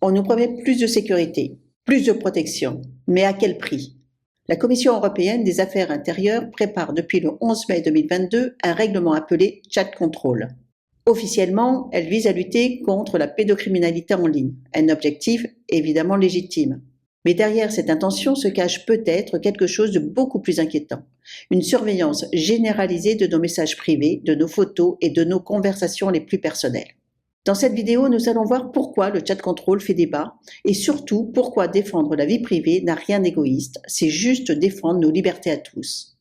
On nous promet plus de sécurité, plus de protection, mais à quel prix? La Commission européenne des affaires intérieures prépare depuis le 11 mai 2022 un règlement appelé Chat Control. Officiellement, elle vise à lutter contre la pédocriminalité en ligne, un objectif évidemment légitime. Mais derrière cette intention se cache peut-être quelque chose de beaucoup plus inquiétant, une surveillance généralisée de nos messages privés, de nos photos et de nos conversations les plus personnelles. Dans cette vidéo, nous allons voir pourquoi le chat control fait débat et surtout pourquoi défendre la vie privée n'a rien d'égoïste, c'est juste défendre nos libertés à tous.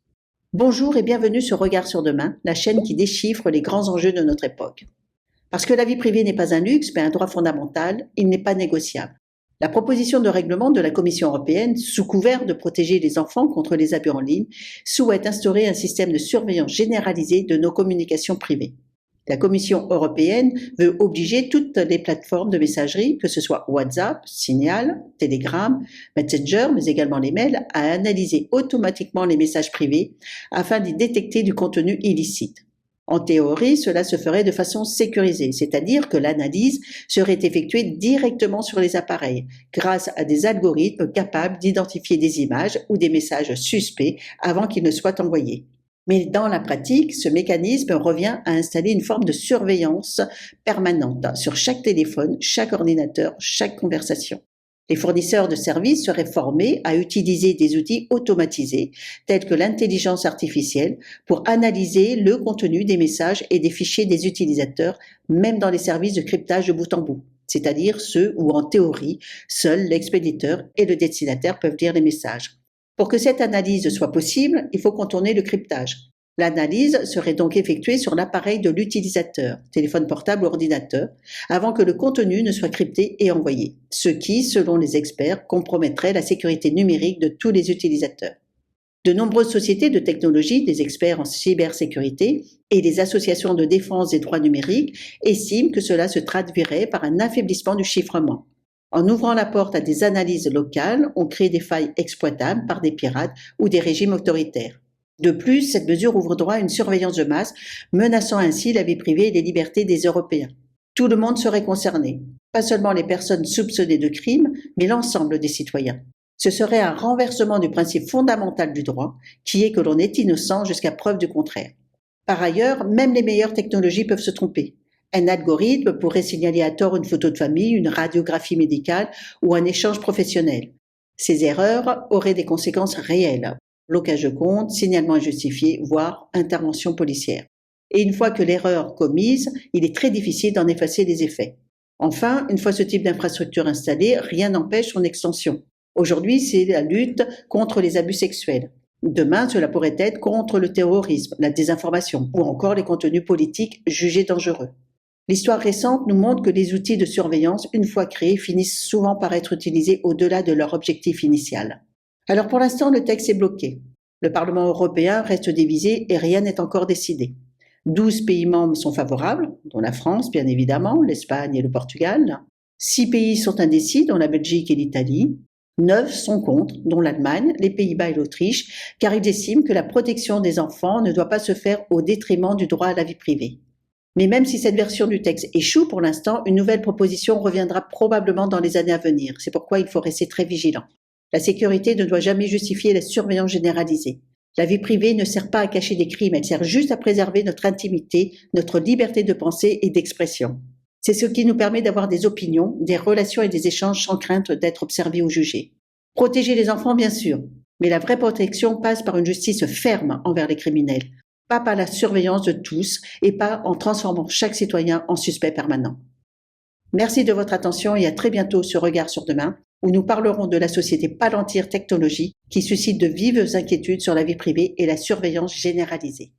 Bonjour et bienvenue sur Regard sur Demain, la chaîne qui déchiffre les grands enjeux de notre époque. Parce que la vie privée n'est pas un luxe, mais un droit fondamental, il n'est pas négociable. La proposition de règlement de la Commission européenne, sous couvert de protéger les enfants contre les abus en ligne, souhaite instaurer un système de surveillance généralisée de nos communications privées. La Commission européenne veut obliger toutes les plateformes de messagerie, que ce soit WhatsApp, Signal, Telegram, Messenger, mais également les mails, à analyser automatiquement les messages privés afin d'y détecter du contenu illicite. En théorie, cela se ferait de façon sécurisée, c'est-à-dire que l'analyse serait effectuée directement sur les appareils, grâce à des algorithmes capables d'identifier des images ou des messages suspects avant qu'ils ne soient envoyés. Mais dans la pratique, ce mécanisme revient à installer une forme de surveillance permanente sur chaque téléphone, chaque ordinateur, chaque conversation. Les fournisseurs de services seraient formés à utiliser des outils automatisés, tels que l'intelligence artificielle, pour analyser le contenu des messages et des fichiers des utilisateurs, même dans les services de cryptage de bout en bout, c'est-à-dire ceux où, en théorie, seuls l'expéditeur et le destinataire peuvent lire les messages. Pour que cette analyse soit possible, il faut contourner le cryptage. L'analyse serait donc effectuée sur l'appareil de l'utilisateur, téléphone portable ou ordinateur, avant que le contenu ne soit crypté et envoyé, ce qui, selon les experts, compromettrait la sécurité numérique de tous les utilisateurs. De nombreuses sociétés de technologie, des experts en cybersécurité et des associations de défense des droits numériques estiment que cela se traduirait par un affaiblissement du chiffrement. En ouvrant la porte à des analyses locales, on crée des failles exploitables par des pirates ou des régimes autoritaires. De plus, cette mesure ouvre droit à une surveillance de masse, menaçant ainsi la vie privée et les libertés des Européens. Tout le monde serait concerné, pas seulement les personnes soupçonnées de crimes, mais l'ensemble des citoyens. Ce serait un renversement du principe fondamental du droit, qui est que l'on est innocent jusqu'à preuve du contraire. Par ailleurs, même les meilleures technologies peuvent se tromper. Un algorithme pourrait signaler à tort une photo de famille, une radiographie médicale ou un échange professionnel. Ces erreurs auraient des conséquences réelles. Blocage de compte, signalement injustifié, voire intervention policière. Et une fois que l'erreur commise, il est très difficile d'en effacer les effets. Enfin, une fois ce type d'infrastructure installée, rien n'empêche son extension. Aujourd'hui, c'est la lutte contre les abus sexuels. Demain, cela pourrait être contre le terrorisme, la désinformation ou encore les contenus politiques jugés dangereux. L'histoire récente nous montre que les outils de surveillance, une fois créés, finissent souvent par être utilisés au-delà de leur objectif initial. Alors pour l'instant, le texte est bloqué. Le Parlement européen reste divisé et rien n'est encore décidé. 12 pays membres sont favorables, dont la France bien évidemment, l'Espagne et le Portugal. 6 pays sont indécis, dont la Belgique et l'Italie. 9 sont contre, dont l'Allemagne, les Pays-Bas et l'Autriche, car ils estiment que la protection des enfants ne doit pas se faire au détriment du droit à la vie privée. Mais même si cette version du texte échoue pour l'instant, une nouvelle proposition reviendra probablement dans les années à venir. C'est pourquoi il faut rester très vigilant. La sécurité ne doit jamais justifier la surveillance généralisée. La vie privée ne sert pas à cacher des crimes, elle sert juste à préserver notre intimité, notre liberté de pensée et d'expression. C'est ce qui nous permet d'avoir des opinions, des relations et des échanges sans crainte d'être observés ou jugés. Protéger les enfants, bien sûr, mais la vraie protection passe par une justice ferme envers les criminels, pas par la surveillance de tous et pas en transformant chaque citoyen en suspect permanent. Merci de votre attention et à très bientôt sur Regard sur Demain, où nous parlerons de la société Palantir Technologies qui suscite de vives inquiétudes sur la vie privée et la surveillance généralisée.